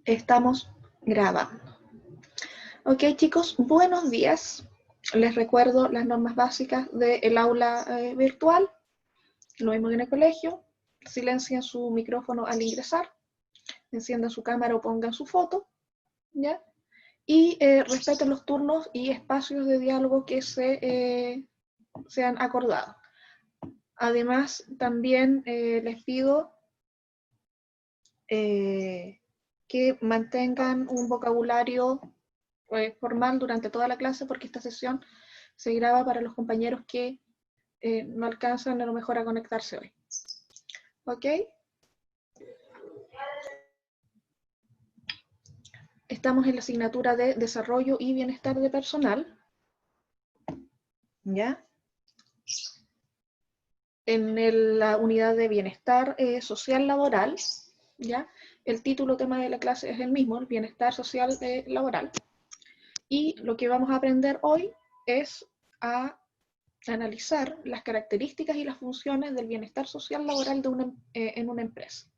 Estamos grabando. Ok, chicos, buenos días. Les recuerdo las normas básicas del aula virtual. Lo mismo que en el colegio. Silencien su micrófono al ingresar. Enciendan su cámara o pongan su foto. ¿Ya? Y respeten los turnos y espacios de diálogo que se han acordado. Además, también les pido que mantengan un vocabulario formal durante toda la clase, porque esta sesión se graba para los compañeros que no alcanzan a lo mejor a conectarse hoy. ¿Ok? Estamos en la asignatura de Desarrollo y Bienestar de Personal. ¿Ya? En la unidad de Bienestar Social Laboral, ¿ya? El título tema de la clase es el mismo, el Bienestar Social Laboral. Y lo que vamos a aprender hoy es a analizar las características y las funciones del bienestar social laboral en una empresa.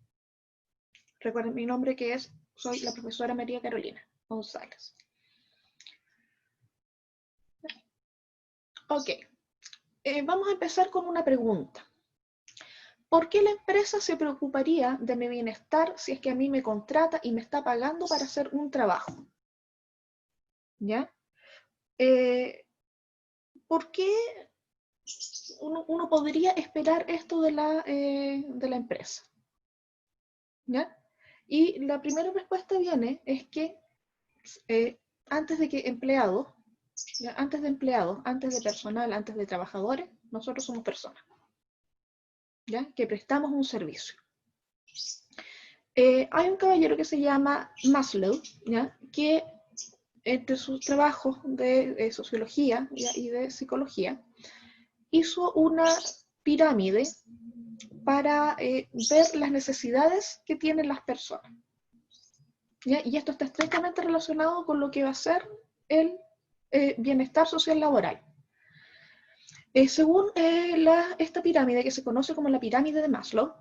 Recuerden mi nombre, que soy la profesora María Carolina González. Ok, vamos a empezar con una pregunta. ¿Por qué la empresa se preocuparía de mi bienestar si es que a mí me contrata y me está pagando para hacer un trabajo? ¿Ya? ¿Por qué uno podría esperar esto de la empresa? ¿Ya? Y la primera respuesta es que antes de empleados, antes de personal, antes de trabajadores, nosotros somos personas, ¿ya? Que prestamos un servicio. Hay un caballero que se llama Maslow, ¿ya? Que entre sus trabajos de sociología, ¿ya? Y de psicología, hizo una pirámide para ver las necesidades que tienen las personas, ¿ya? Y esto está estrechamente relacionado con lo que va a ser el bienestar social laboral. Según esta pirámide, que se conoce como la pirámide de Maslow,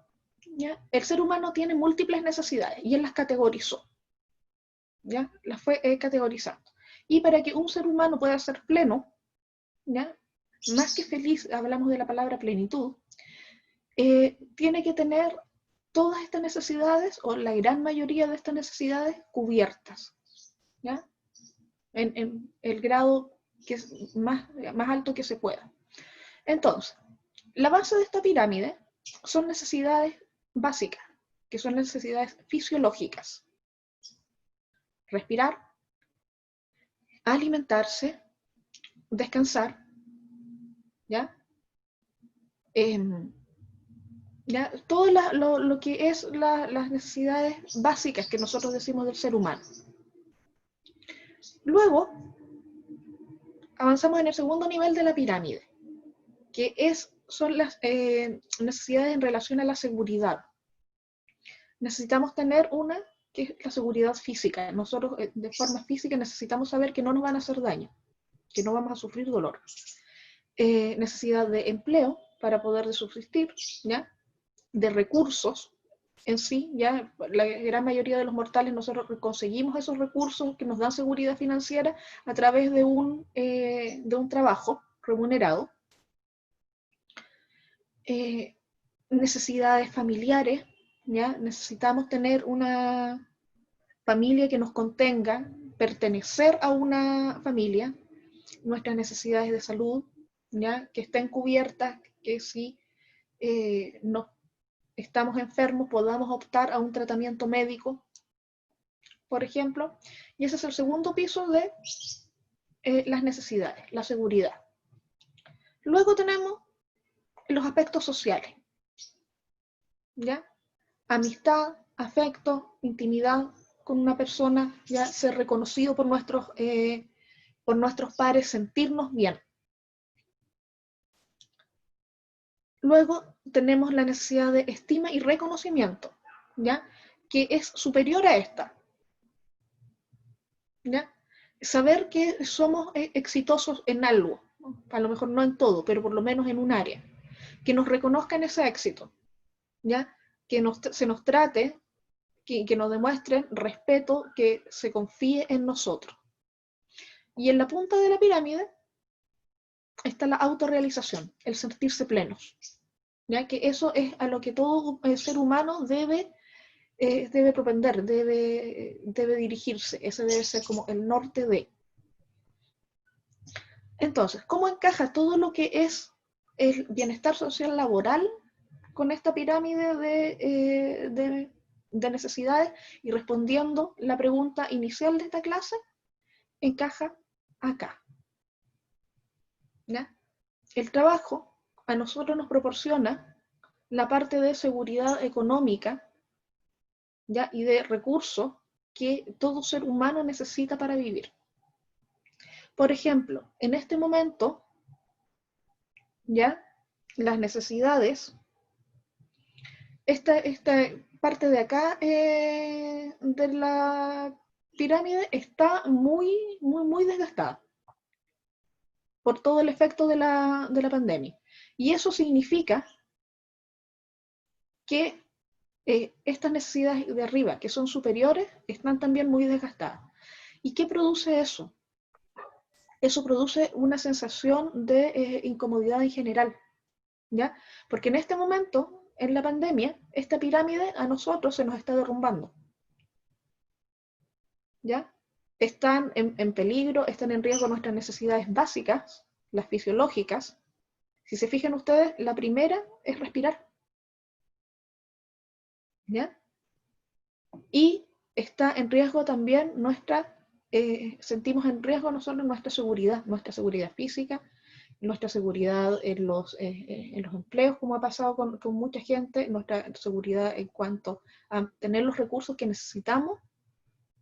¿ya? El ser humano tiene múltiples necesidades y él las categorizó, ¿ya? Las fue categorizando. Y para que un ser humano pueda ser pleno, ¿ya? Más que feliz, hablamos de la palabra plenitud, tiene que tener todas estas necesidades, o la gran mayoría de estas necesidades, cubiertas, ¿ya? En el grado que es más alto que se pueda. Entonces, la base de esta pirámide son necesidades básicas, que son necesidades fisiológicas. Respirar, alimentarse, descansar, ¿ya? ¿Ya? Todo lo que es las necesidades básicas que nosotros decimos del ser humano. Luego, avanzamos en el segundo nivel de la pirámide, que son las necesidades en relación a la seguridad. Necesitamos tener una que es la seguridad física. Nosotros de forma física necesitamos saber que no nos van a hacer daño, que no vamos a sufrir dolor. Necesidad de empleo para poder subsistir, ¿ya? De recursos en sí, ya la gran mayoría de los mortales nosotros conseguimos esos recursos que nos dan seguridad financiera a través de un trabajo remunerado. Necesidades familiares, ¿ya? Necesitamos tener una familia que nos contenga, pertenecer a una familia, nuestras necesidades de salud, ¿ya? Que estén cubiertas, que si estamos enfermos podamos optar a un tratamiento médico, por ejemplo. Y ese es el segundo piso de las necesidades, la seguridad. Luego tenemos los aspectos sociales, ¿ya? Amistad, afecto, intimidad con una persona, ya ser reconocido por nuestros pares, sentirnos bien. Luego tenemos la necesidad de estima y reconocimiento, ¿ya? Que es superior a esta, ¿ya? Saber que somos exitosos en algo, ¿no? A lo mejor no en todo, pero por lo menos en un área. Que nos reconozcan ese éxito, ¿ya? Que se nos trate, que nos demuestren respeto, que se confíe en nosotros. Y en la punta de la pirámide está la autorrealización, el sentirse plenos, ¿ya? Que eso es a lo que todo ser humano debe propender, debe dirigirse. Ese debe ser como el norte de. Entonces, ¿cómo encaja todo lo que es el bienestar social laboral con esta pirámide de necesidades? Y respondiendo la pregunta inicial de esta clase, encaja acá, ¿ya? El trabajo a nosotros nos proporciona la parte de seguridad económica, ¿ya? Y de recursos que todo ser humano necesita para vivir. Por ejemplo, en este momento, ¿ya? Las necesidades, esta parte de acá de la pirámide está muy desgastada por todo el efecto de la pandemia. Y eso significa que estas necesidades de arriba, que son superiores, están también muy desgastadas. ¿Y qué produce eso? Eso produce una sensación de incomodidad en general, ¿ya? Porque en este momento, en la pandemia, esta pirámide a nosotros se nos está derrumbando, ¿ya? Están en peligro, están en riesgo nuestras necesidades básicas, las fisiológicas. Si se fijan ustedes, la primera es respirar, ¿ya? Y está en riesgo también sentimos en riesgo nosotros nuestra seguridad física, nuestra seguridad en los empleos, como ha pasado con mucha gente, nuestra seguridad en cuanto a tener los recursos que necesitamos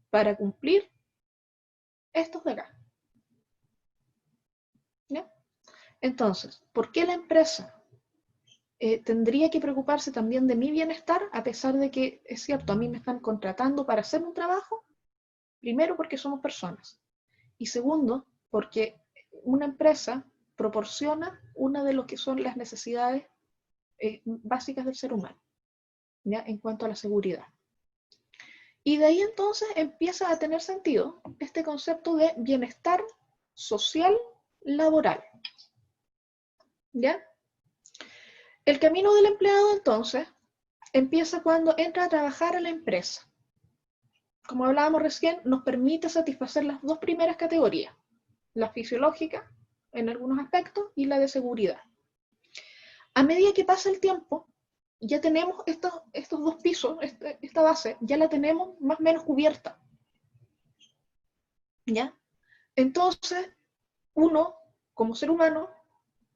para cumplir estos de acá, ¿ya? Entonces, ¿por qué la empresa tendría que preocuparse también de mi bienestar, a pesar de que, es cierto, a mí me están contratando para hacer un trabajo? Primero, porque somos personas. Y segundo, porque una empresa proporciona una de lo que son las necesidades básicas del ser humano, ¿ya? En cuanto a la seguridad. Y de ahí entonces empieza a tener sentido este concepto de bienestar social laboral, ¿ya? El camino del empleado entonces empieza cuando entra a trabajar a la empresa. Como hablábamos recién, nos permite satisfacer las dos primeras categorías, la fisiológica en algunos aspectos y la de seguridad. A medida que pasa el tiempo, ya tenemos estos dos pisos, esta base, ya la tenemos más o menos cubierta, ¿ya? Entonces, uno, como ser humano,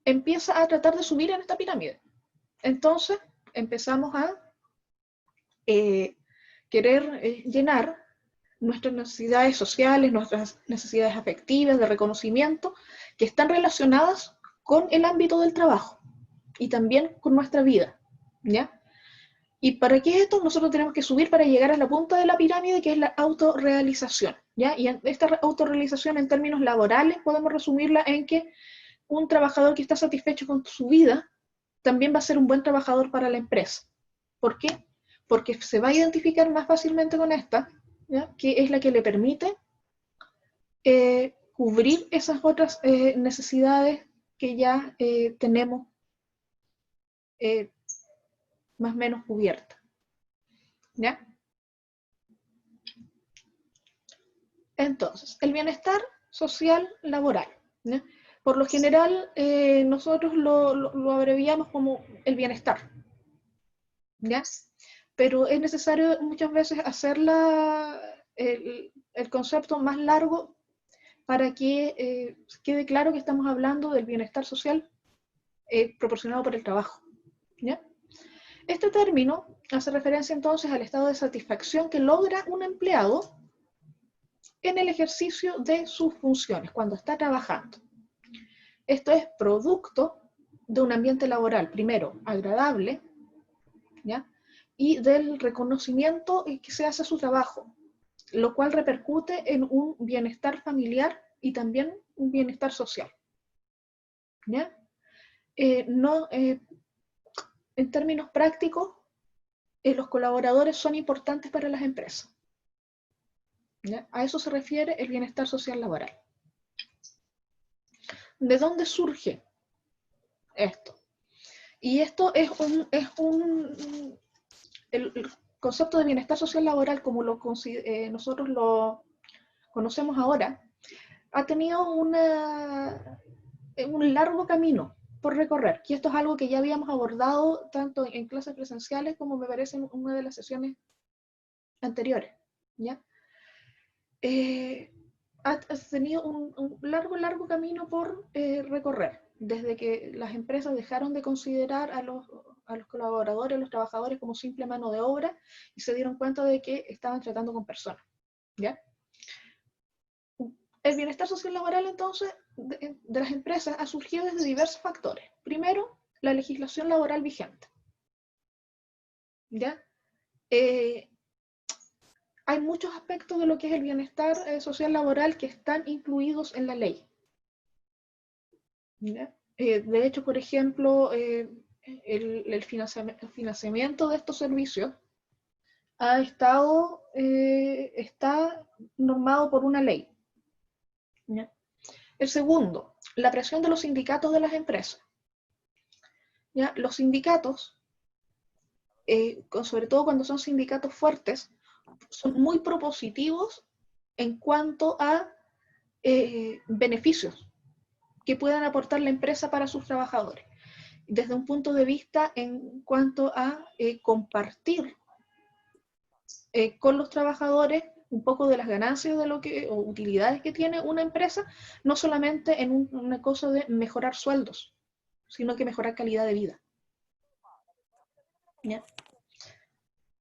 empieza a tratar de subir en esta pirámide. Entonces, empezamos a querer llenar nuestras necesidades sociales, nuestras necesidades afectivas, de reconocimiento, que están relacionadas con el ámbito del trabajo y también con nuestra vida, ¿ya? ¿Y para qué es esto? Nosotros tenemos que subir para llegar a la punta de la pirámide, que es la autorrealización, ¿ya? Y esta autorrealización en términos laborales podemos resumirla en que un trabajador que está satisfecho con su vida también va a ser un buen trabajador para la empresa. ¿Por qué? Porque se va a identificar más fácilmente con esta, ¿ya? Que es la que le permite cubrir esas otras necesidades que ya tenemos más o menos cubiertas, ¿ya? Entonces, el bienestar social laboral, ¿ya? Por lo general, nosotros lo abreviamos como el bienestar, ¿ya? Pero es necesario muchas veces hacer el concepto más largo para que quede claro que estamos hablando del bienestar social proporcionado por el trabajo, ¿ya? Este término hace referencia entonces al estado de satisfacción que logra un empleado en el ejercicio de sus funciones, cuando está trabajando. Esto es producto de un ambiente laboral, primero, agradable, ¿ya? Y del reconocimiento que se hace a su trabajo, lo cual repercute en un bienestar familiar y también un bienestar social, ¿ya? En términos prácticos, los colaboradores son importantes para las empresas. ¿Ya? A eso se refiere el bienestar social laboral. ¿De dónde surge esto? Y esto es el concepto de bienestar social laboral, como nosotros lo conocemos ahora, ha tenido un largo camino por recorrer, y esto es algo que ya habíamos abordado tanto en clases presenciales como me parece en una de las sesiones anteriores, ¿ya? Ha tenido un largo camino por recorrer, desde que las empresas dejaron de considerar a los colaboradores, a los trabajadores como simple mano de obra y se dieron cuenta de que estaban tratando con personas, ¿ya? El bienestar social laboral, entonces, de las empresas ha surgido desde diversos factores. Primero, la legislación laboral vigente, ¿ya? Hay muchos aspectos de lo que es el bienestar social laboral que están incluidos en la ley. ¿Ya? De hecho, por ejemplo, el financiamiento de estos servicios está normado por una ley. ¿Ya? El segundo, la presión de los sindicatos de las empresas. ¿Ya? Los sindicatos, sobre todo cuando son sindicatos fuertes, son muy propositivos en cuanto a beneficios que puedan aportar la empresa para sus trabajadores, desde un punto de vista en cuanto a compartir con los trabajadores un poco de las ganancias de o utilidades que tiene una empresa, no solamente en una cosa de mejorar sueldos, sino que mejorar calidad de vida. ¿Ya?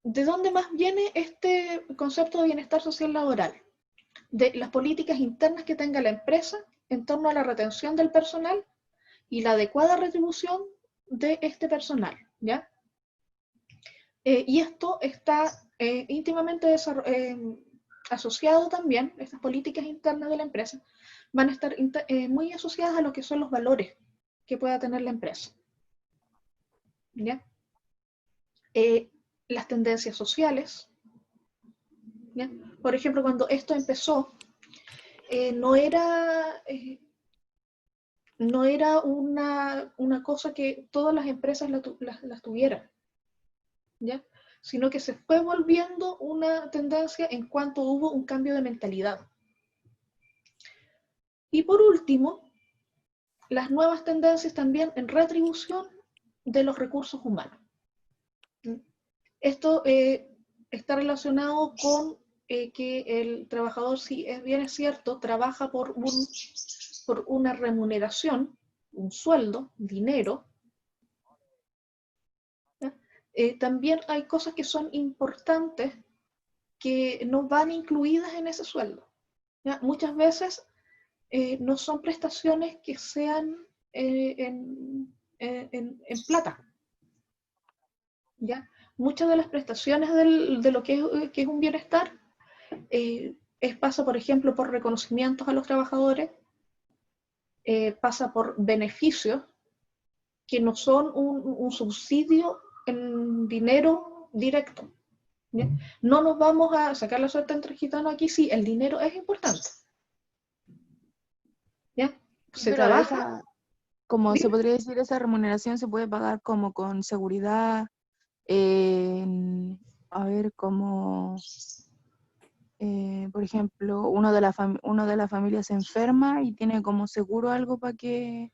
¿De dónde más viene este concepto de bienestar social laboral? De las políticas internas que tenga la empresa en torno a la retención del personal y la adecuada retribución de este personal, ¿ya? Y esto está íntimamente asociado también, estas políticas internas de la empresa, van a estar muy asociadas a lo que son los valores que pueda tener la empresa, ¿ya? Las tendencias sociales, ¿ya? Por ejemplo, cuando esto empezó, no era una cosa que todas las empresas las tuvieran, ¿ya? Sino que se fue volviendo una tendencia en cuanto hubo un cambio de mentalidad. Y por último, las nuevas tendencias también en retribución de los recursos humanos. Esto está relacionado con que el trabajador, si bien es cierto, trabaja por una remuneración, un sueldo, dinero, también hay cosas que son importantes que no van incluidas en ese sueldo. ¿Ya? Muchas veces no son prestaciones que sean en plata. ¿Ya? Muchas de las prestaciones de lo que es un bienestar pasa, por ejemplo, por reconocimientos a los trabajadores, pasa por beneficios que no son un subsidio en dinero directo. ¿Ya? No nos vamos a sacar la suerte entre gitanos aquí, sí, el dinero es importante. ¿Ya? Se Pero trabaja. como ¿Dime? se podría decir, esa remuneración se puede pagar como con seguridad, a ver, como, por ejemplo, uno de la familia se enferma y tiene como seguro algo para que,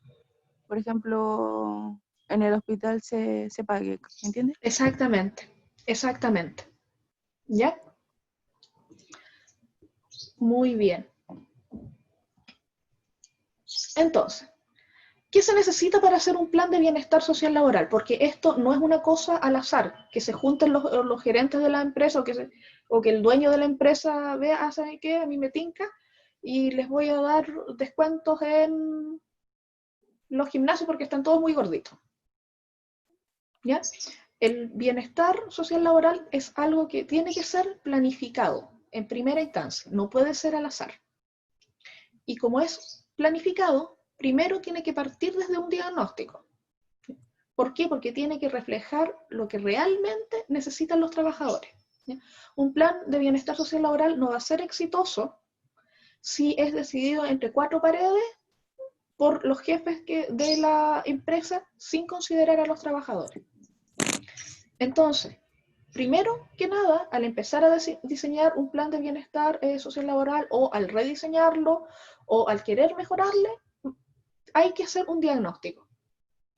por ejemplo, en el hospital se pague, ¿entiendes? Exactamente, exactamente. ¿Ya? Muy bien. Entonces, ¿qué se necesita para hacer un plan de bienestar social laboral? Porque esto no es una cosa al azar, que se junten los gerentes de la empresa o que el dueño de la empresa vea, ¿saben qué? A mí me tinca y les voy a dar descuentos en los gimnasios porque están todos muy gorditos. ¿Ya? El bienestar social laboral es algo que tiene que ser planificado en primera instancia, no puede ser al azar. Y como es planificado, primero tiene que partir desde un diagnóstico. ¿Por qué? Porque tiene que reflejar lo que realmente necesitan los trabajadores, ¿ya? Un plan de bienestar social laboral no va a ser exitoso si es decidido entre cuatro paredes por los jefes de la empresa sin considerar a los trabajadores. Entonces, primero que nada, al empezar a diseñar un plan de bienestar social laboral, o al rediseñarlo, o al querer mejorarle, hay que hacer un diagnóstico.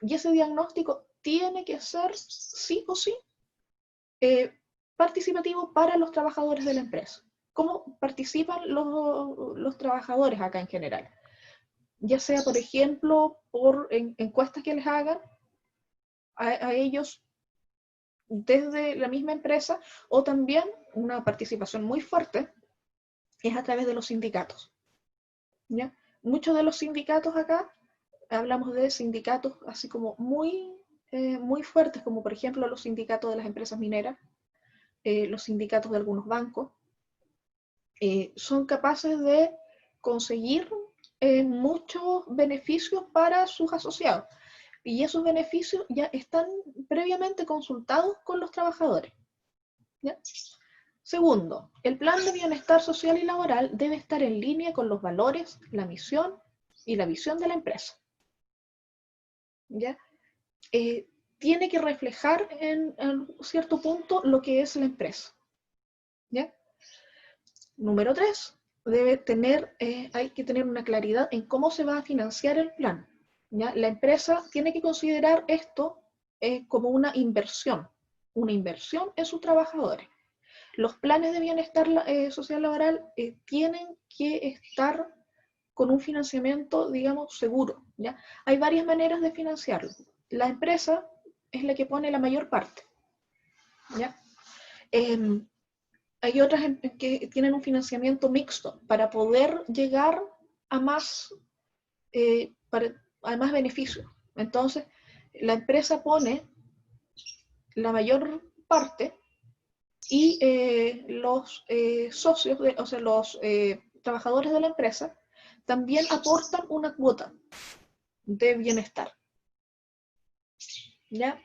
Y ese diagnóstico tiene que ser, sí o sí, participativo para los trabajadores de la empresa. ¿Cómo participan los trabajadores acá en general? Ya sea, por ejemplo, por encuestas que les hagan a ellos desde la misma empresa, o también una participación muy fuerte es a través de los sindicatos, ¿ya? Muchos de los sindicatos acá, hablamos de sindicatos así como muy fuertes, como por ejemplo los sindicatos de las empresas mineras, los sindicatos de algunos bancos, son capaces de conseguir muchos beneficios para sus asociados. Y esos beneficios ya están previamente consultados con los trabajadores, ¿ya? Segundo, el plan de bienestar social y laboral debe estar en línea con los valores, la misión y la visión de la empresa, ¿ya? Tiene que reflejar en cierto punto lo que es la empresa, ¿ya? Número 3, hay que tener una claridad en cómo se va a financiar el plan, ¿ya? La empresa tiene que considerar esto como una inversión en sus trabajadores. Los planes de bienestar social laboral tienen que estar con un financiamiento, digamos, seguro, ¿ya? Hay varias maneras de financiarlo. La empresa es la que pone la mayor parte, ¿ya? Hay otras que tienen un financiamiento mixto para poder llegar a más beneficios. Entonces, la empresa pone la mayor parte y los socios, o sea, los trabajadores de la empresa también aportan una cuota de bienestar, ¿ya?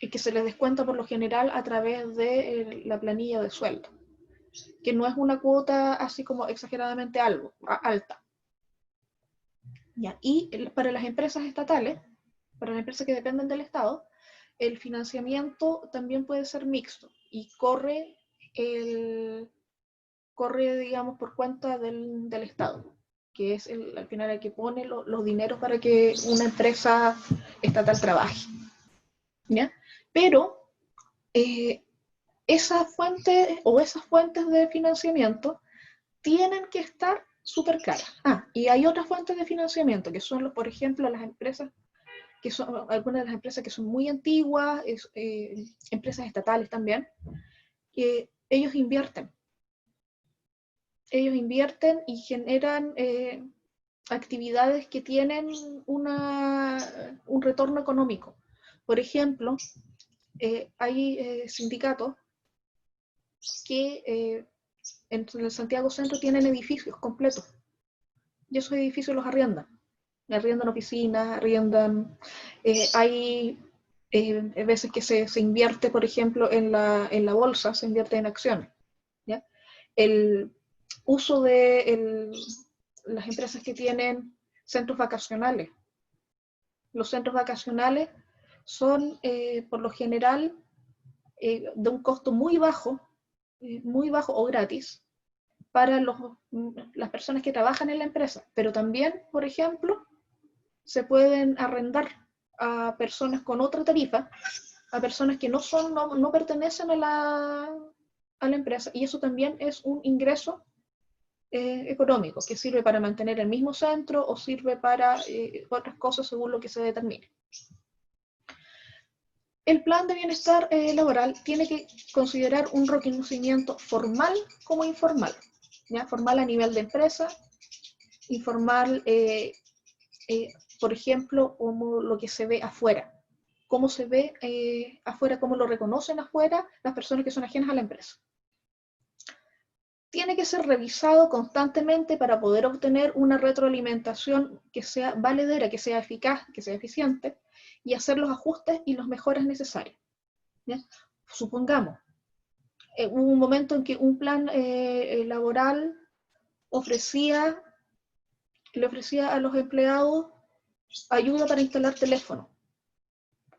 Y que se les descuenta por lo general a través de la planilla de sueldo, que no es una cuota así como exageradamente alta, ¿ya? Y para las empresas estatales, para las empresas que dependen del Estado, el financiamiento también puede ser mixto y corre, digamos, por cuenta del Estado, que es al final el que pone los dineros para que una empresa estatal trabaje, ¿ya? Pero esas fuentes de financiamiento tienen que estar súper claras. Y hay otras fuentes de financiamiento, que son, por ejemplo, las empresas, que son algunas de las empresas que son muy antiguas, empresas estatales también, que ellos invierten y generan actividades que tienen un retorno económico. Por ejemplo, hay sindicatos que en el Santiago Centro tienen edificios completos, y esos edificios los arriendan oficinas, hay veces que se invierte, por ejemplo, en la bolsa, se invierte en acciones, ¿ya? El uso de las empresas que tienen centros vacacionales. Los centros vacacionales son, por lo general, de un costo muy bajo o gratis para las personas que trabajan en la empresa, pero también, por ejemplo, se pueden arrendar a personas con otra tarifa, a personas que no pertenecen a la empresa, y eso también es un ingreso económico que sirve para mantener el mismo centro o sirve para otras cosas según lo que se determine. El plan de bienestar laboral tiene que considerar un reconocimiento formal como informal, ¿ya? Formal a nivel de empresa, informal, por ejemplo, como lo que se ve afuera, cómo se ve afuera, cómo lo reconocen afuera las personas que son ajenas a la empresa. Tiene que ser revisado constantemente para poder obtener una retroalimentación que sea valedera, que sea eficaz, que sea eficiente, y hacer los ajustes y las mejoras necesarias. ¿Ya? Supongamos, hubo un momento en que un plan laboral le ofrecía a los empleados ayuda para instalar teléfonos,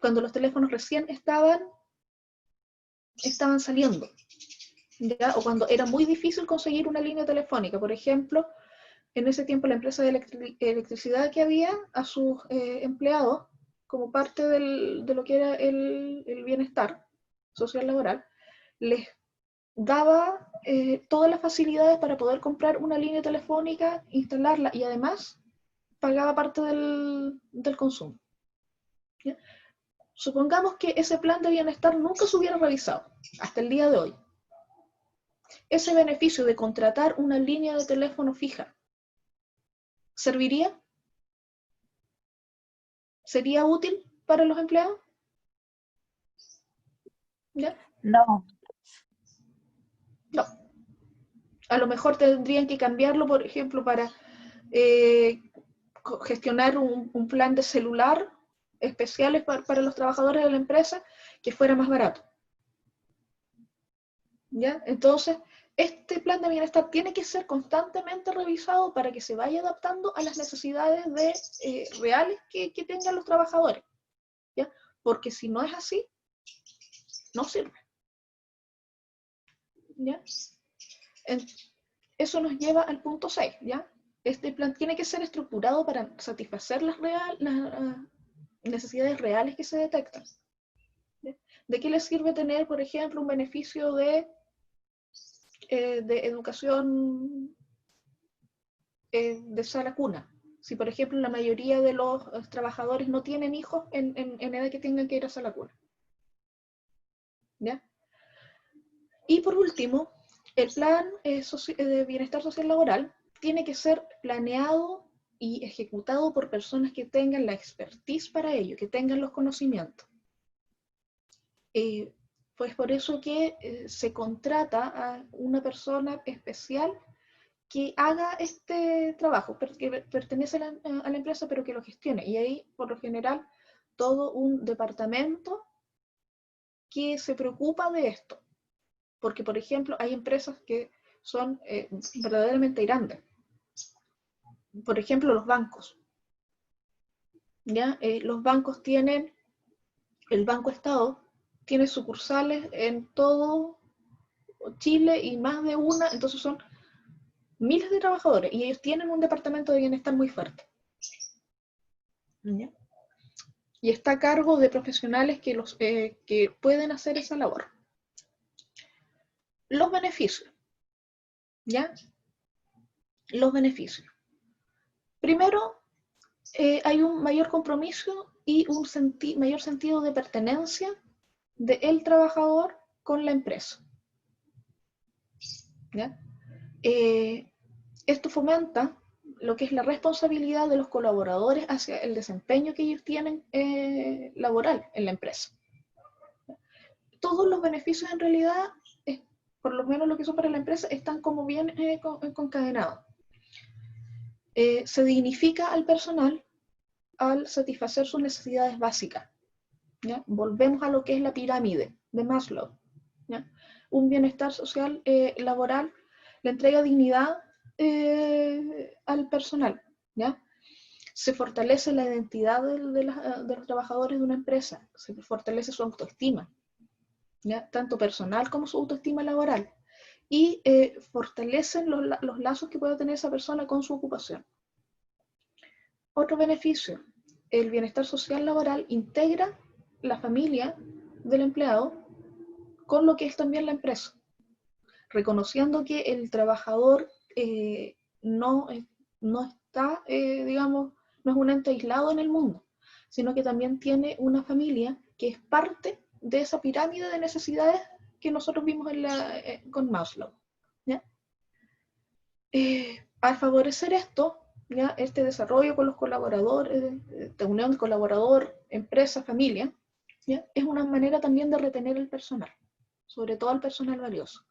cuando los teléfonos recién estaban saliendo, ¿ya? O cuando era muy difícil conseguir una línea telefónica. Por ejemplo, en ese tiempo la empresa de electricidad que había a sus empleados, como parte de lo que era el bienestar social laboral, les daba todas las facilidades para poder comprar una línea telefónica, instalarla y además pagaba parte del consumo. ¿Ya? Supongamos que ese plan de bienestar nunca se hubiera revisado hasta el día de hoy. Ese beneficio de contratar una línea de teléfono fija, ¿serviría? ¿Sería útil para los empleados? ¿Ya? No. No. A lo mejor tendrían que cambiarlo, por ejemplo, para gestionar un plan de celular especiales para los trabajadores de la empresa que fuera más barato. ¿Ya? Entonces, este plan de bienestar tiene que ser constantemente revisado para que se vaya adaptando a las necesidades reales que tengan los trabajadores. ¿Ya? Porque si no es así, no sirve. ¿Ya? Eso nos lleva al punto 6, ¿ya? Este plan tiene que ser estructurado para satisfacer las necesidades reales que se detectan. ¿Ya? ¿De qué le sirve tener, por ejemplo, un beneficio de educación de sala cuna? Si, por ejemplo, la mayoría de los trabajadores no tienen hijos en edad que tengan que ir a sala cuna. ¿Ya? Y por último, el plan de bienestar social laboral tiene que ser planeado y ejecutado por personas que tengan la expertise para ello, que tengan los conocimientos. Pues por eso que se contrata a una persona especial que haga este trabajo, que pertenece a la empresa, pero que lo gestione. Y ahí, por lo general, todo un departamento que se preocupa de esto. Porque, por ejemplo, hay empresas que son verdaderamente grandes. Por ejemplo, los bancos. ¿Ya? Los bancos tienen, el Banco Estado tiene sucursales en todo Chile y más de una, entonces son miles de trabajadores y ellos tienen un departamento de bienestar muy fuerte. ¿Ya? Y está a cargo de profesionales que pueden hacer esa labor. Los beneficios. ¿Ya? Los beneficios. Primero, hay un mayor compromiso y un mayor sentido de pertenencia del trabajador con la empresa. ¿Ya? Esto fomenta lo que es la responsabilidad de los colaboradores hacia el desempeño que ellos tienen laboral en la empresa. Todos los beneficios en realidad, por lo menos lo que son para la empresa, están como bien concadenados. Se dignifica al personal al satisfacer sus necesidades básicas. ¿Ya? Volvemos a lo que es la pirámide de Maslow. ¿Ya? Un bienestar social laboral le entrega dignidad al personal. ¿Ya? Se fortalece la identidad de los trabajadores de una empresa, se fortalece su autoestima, ¿ya? Tanto personal como su autoestima laboral, y fortalecen los lazos que pueda tener esa persona con su ocupación. Otro beneficio, el bienestar social laboral integra la familia del empleado con lo que es también la empresa, reconociendo que el trabajador no está, digamos, no es un ente aislado en el mundo, sino que también tiene una familia que es parte de esa pirámide de necesidades que nosotros vimos con Maslow. ¿Ya? Al favorecer esto, ¿ya? Este desarrollo con los colaboradores, de unión colaborador, empresa, familia, ¿ya? Es una manera también de retener el personal, sobre todo el personal valioso.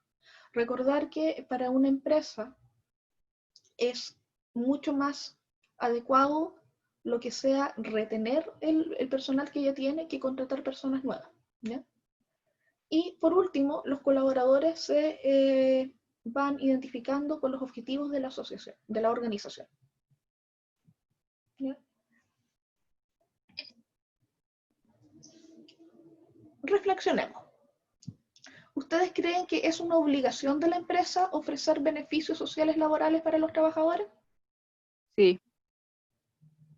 Recordar que para una empresa es mucho más adecuado lo que sea retener el personal que ya tiene que contratar personas nuevas, ¿ya? Y por último, los colaboradores se van identificando con los objetivos de la asociación, de la organización. ¿Ya? Reflexionemos. ¿Ustedes creen que es una obligación de la empresa ofrecer beneficios sociales laborales para los trabajadores? Sí,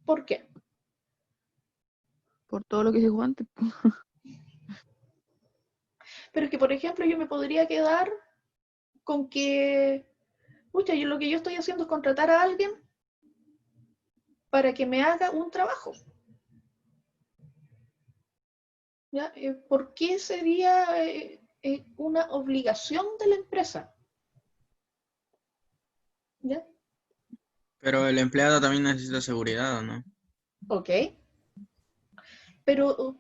¿Por qué? por todo lo que dijo antes. Pero es que, por ejemplo, yo me podría quedar con que, pucha, lo que yo estoy haciendo es contratar a alguien para que me haga un trabajo. ¿Ya? ¿Por qué sería una obligación de la empresa? ¿Ya? Pero el empleado también necesita seguridad, ¿o no? Ok. Pero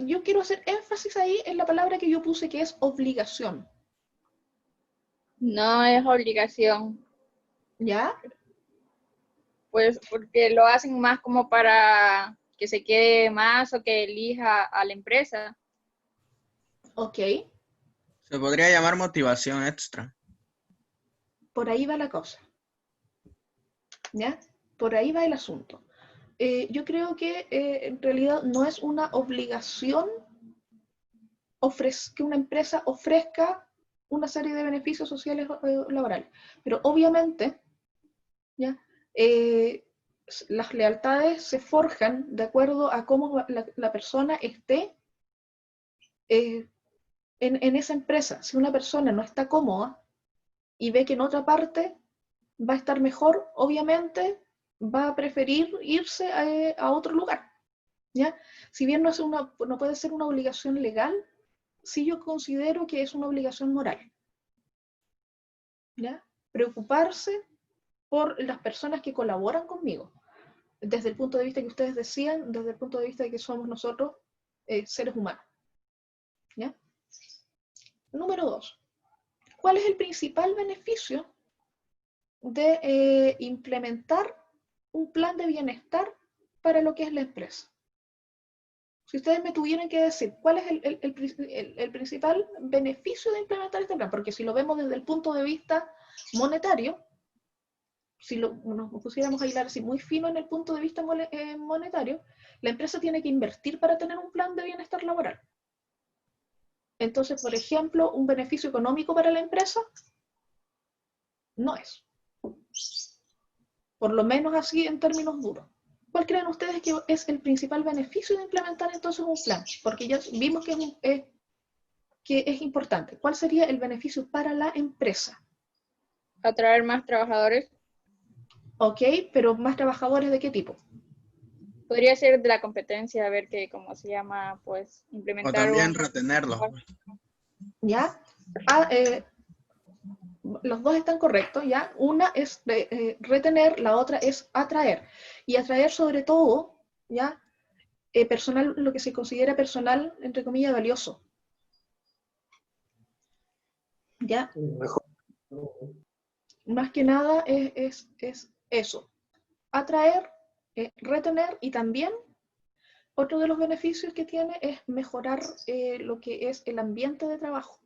yo quiero hacer énfasis ahí en la palabra que yo puse, que es obligación. No es obligación, ¿Ya? pues porque lo hacen más como para que se quede más o que elija a la empresa. Ok. Se podría llamar motivación extra. Por ahí va la cosa. ¿Ya? Por ahí va el asunto. Yo creo que en realidad no es una obligación que una empresa ofrezca una serie de beneficios sociales laborales. Pero obviamente, ¿ya? Las lealtades se forjan de acuerdo a cómo la persona esté en esa empresa. Si una persona no está cómoda y ve que en otra parte va a estar mejor, obviamente va a preferir irse a otro lugar. ¿Ya? Si bien no puede ser una obligación legal, sí yo considero que es una obligación moral. ¿Ya? Preocuparse por las personas que colaboran conmigo, desde el punto de vista que ustedes decían, desde el punto de vista de que somos nosotros seres humanos. ¿Ya? Número 2. ¿Cuál es el principal beneficio de implementar un plan de bienestar para lo que es la empresa? Si ustedes me tuvieran que decir cuál es el principal beneficio de implementar este plan, porque si lo vemos desde el punto de vista monetario, si nos pusiéramos a hilar así muy fino en el punto de vista monetario, la empresa tiene que invertir para tener un plan de bienestar laboral. Entonces, por ejemplo, un beneficio económico para la empresa no es. Por lo menos así en términos duros. ¿Cuál creen ustedes que es el principal beneficio de implementar entonces un plan? Porque ya vimos que es importante. ¿Cuál sería el beneficio para la empresa? Atraer más trabajadores. Ok, pero más trabajadores ¿de qué tipo? Podría ser de la competencia, a ver qué, cómo se llama, pues O implementar también retenerlos. ¿Ya? Los dos están correctos, ¿ya? Una es retener, la otra es atraer. Y atraer sobre todo, ¿ya? Personal, lo que se considera personal, entre comillas, valioso. ¿Ya? Mejor. Más que nada es eso. Atraer, retener y también otro de los beneficios que tiene es mejorar lo que es el ambiente de trabajo.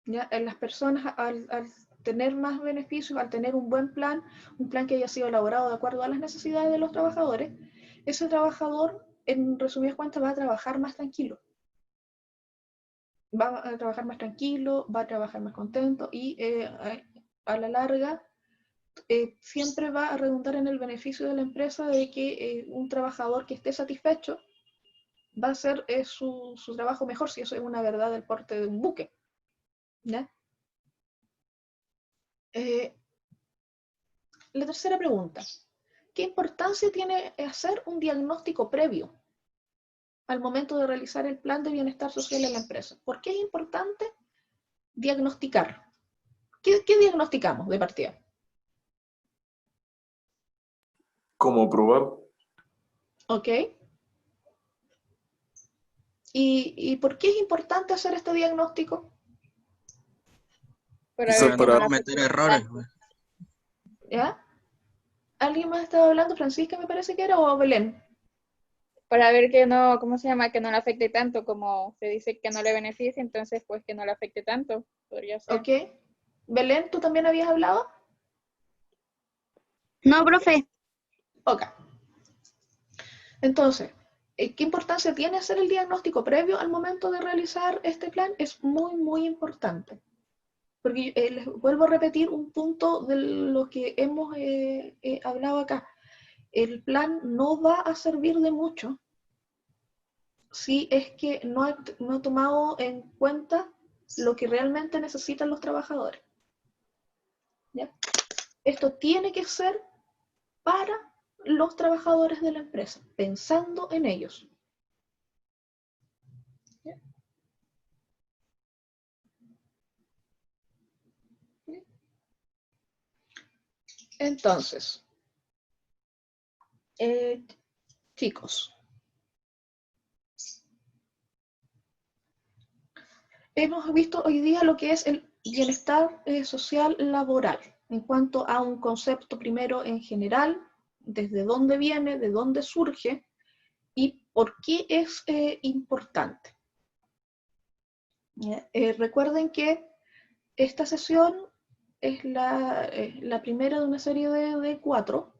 ¿Ya? Las personas al tener más beneficios, al tener un buen plan, un plan que haya sido elaborado de acuerdo a las necesidades de los trabajadores, ese trabajador, en resumidas cuentas, va a trabajar más tranquilo. Va a trabajar más tranquilo, va a trabajar más contento y a la larga siempre va a redundar en el beneficio de la empresa de que un trabajador que esté satisfecho va a hacer su trabajo mejor, si eso es una verdad del porte de un buque. ¿Ya? La tercera pregunta. ¿Qué importancia tiene hacer un diagnóstico previo al momento de realizar el plan de bienestar social en la empresa? ¿Por qué es importante diagnosticar? ¿Qué diagnosticamos de partida? ¿Cómo probar? ¿Ok? ¿Y por qué es importante hacer este diagnóstico? para Quizás ver Para qué no para, mala cometer práctica errores. hay. ¿Ya? ¿Alguien más estaba hablando? Francisca me parece que era, o Belén. Para ver que no, ¿cómo se llama? Que no le afecte tanto, como se dice que no le beneficia, entonces pues que no le afecte tanto, podría ser. Ok. Belén, ¿tú también habías hablado? No, profe. Ok. Entonces, ¿qué importancia tiene hacer el diagnóstico previo al momento de realizar este plan? Es muy, muy importante. Porque les vuelvo a repetir un punto de lo que hemos hablado acá. El plan no va a servir de mucho si es que no ha tomado en cuenta lo que realmente necesitan los trabajadores. ¿Ya? Esto tiene que ser para los trabajadores de la empresa, pensando en ellos. ¿Ya? ¿Ya? Entonces, chicos, hemos visto hoy día lo que es el bienestar social laboral, en cuanto a un concepto primero en general, desde dónde viene, de dónde surge y por qué es importante. Recuerden que esta sesión es la primera de una serie de 4.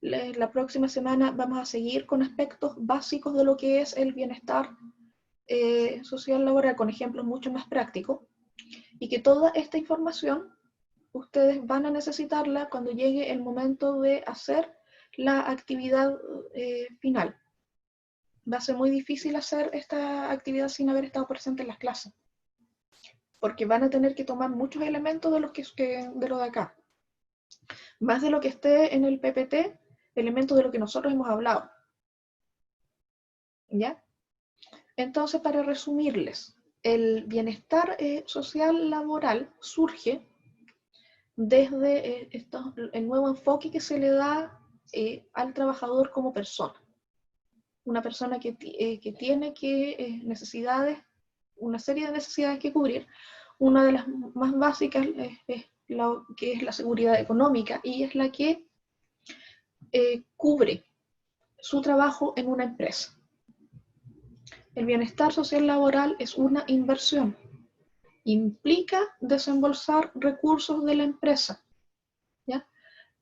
La próxima semana vamos a seguir con aspectos básicos de lo que es el bienestar social laboral, con ejemplos mucho más prácticos, y que toda esta información ustedes van a necesitarla cuando llegue el momento de hacer la actividad final. Va a ser muy difícil hacer esta actividad sin haber estado presente en las clases, porque van a tener que tomar muchos elementos de lo de acá, más de lo que esté en el PPT, elementos de lo que nosotros hemos hablado. ¿Ya? Entonces, para resumirles, el bienestar social laboral surge desde el nuevo enfoque que se le da al trabajador como persona. Una persona que tiene necesidades, una serie de necesidades que cubrir. Una de las más básicas es que es la seguridad económica, y es la que cubre su trabajo en una empresa. El bienestar social laboral es una inversión. Implica desembolsar recursos de la empresa, ¿ya?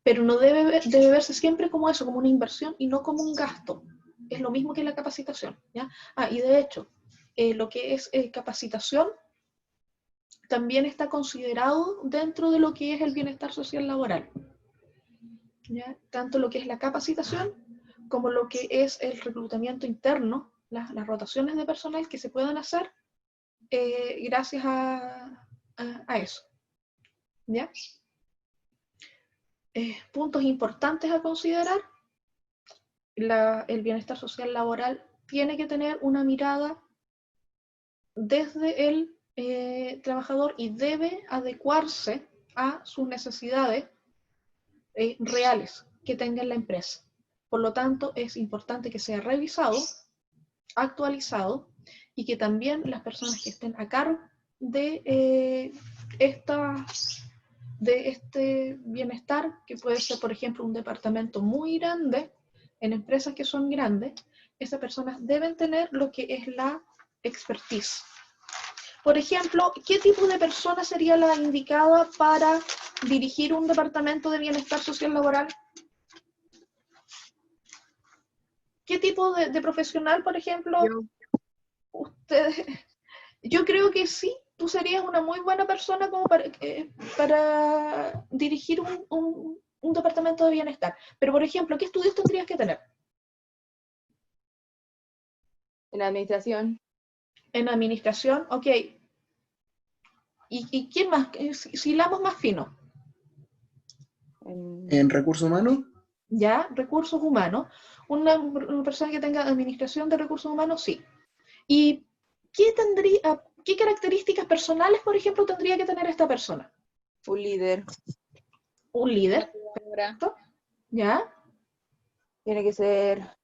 Pero no debe verse siempre como eso, como una inversión y no como un gasto. Es lo mismo que la capacitación, ¿ya? Y de hecho, lo que es capacitación también está considerado dentro de lo que es el bienestar social laboral, ¿ya? Tanto lo que es la capacitación como lo que es el reclutamiento interno, las rotaciones de personal que se puedan hacer gracias a eso, ¿ya? Puntos importantes a considerar: el bienestar social laboral tiene que tener una mirada desde el trabajador y debe adecuarse a sus necesidades reales que tenga la empresa. Por lo tanto, es importante que sea revisado, actualizado, y que también las personas que estén a cargo de este bienestar, que puede ser, por ejemplo, un departamento muy grande, en empresas que son grandes, esas personas deben tener lo que es la expertise. Por ejemplo, ¿qué tipo de persona sería la indicada para dirigir un departamento de bienestar social laboral? ¿Qué tipo de profesional, por ejemplo? Ustedes, yo creo que sí, tú serías una muy buena persona como para dirigir un departamento de bienestar. Pero, por ejemplo, ¿qué estudios tendrías que tener? En administración. En administración, ok. ¿Y quién más? Si hilamos más fino. En recursos humanos, ¿Ya? Recursos humanos. Una persona que tenga administración de recursos humanos, sí. ¿Y qué características personales, por ejemplo, tendría que tener esta persona? Un líder. Un líder, ¿perfecto? ¿Ya? Tiene que ser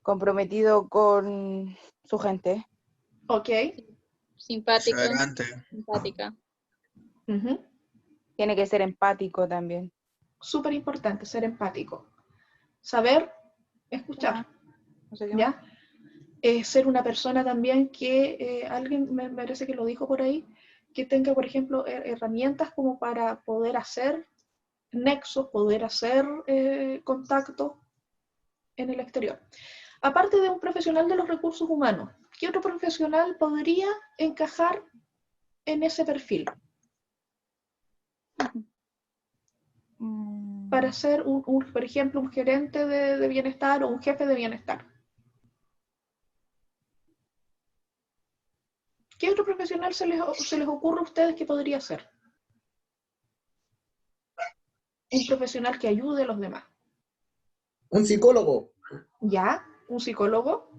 comprometido con su gente. Ok. Simpático, perseverante, simpática. Uh-huh. Tiene que ser empático también. súper importante, ser empático. Saber escuchar, No sé qué más. ¿ya? Ser una persona también que, alguien me parece que lo dijo por ahí, que tenga, por ejemplo, herramientas como para poder hacer nexos, poder hacer contactos en el exterior. Aparte de un profesional de los recursos humanos, ¿qué otro profesional podría encajar en ese perfil para ser, por ejemplo, un gerente de bienestar o un jefe de bienestar? ¿Qué otro profesional se les ocurre a ustedes que podría ser? Un profesional que ayude a los demás. Un psicólogo. ¿Ya? ¿Un psicólogo?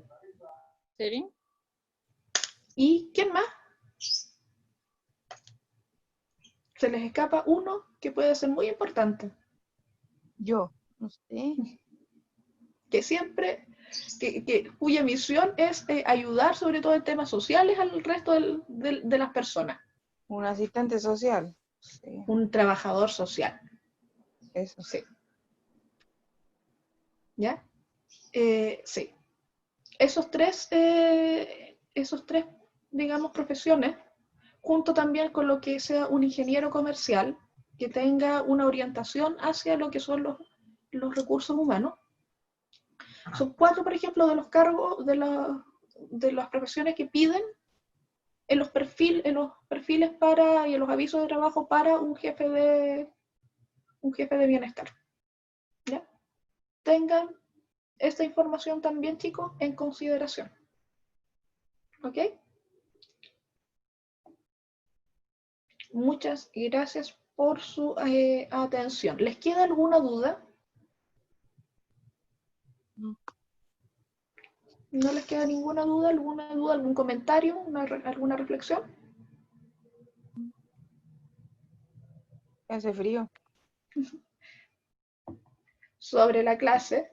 ¿Sí? ¿Y quién más? Se les escapa uno que puede ser muy importante, Yo, no sé. que siempre, cuya misión es ayudar sobre todo en temas sociales al resto de las personas. Un asistente social. Sí, Un trabajador social. eso. Sí. ¿Ya? Sí. Esos tres, digamos, profesiones, junto también con lo que sea un ingeniero comercial, que tenga una orientación hacia lo que son los recursos humanos. Son 4, por ejemplo, de los cargos, de las profesiones que piden en los perfiles y en los avisos de trabajo para un jefe de bienestar. ¿Ya? Tengan esta información también, chicos, en consideración. ¿Ok? Muchas gracias por su atención. ¿Les queda alguna duda? ¿No les queda ninguna duda, algún comentario, alguna reflexión? Hace frío. Sobre la clase.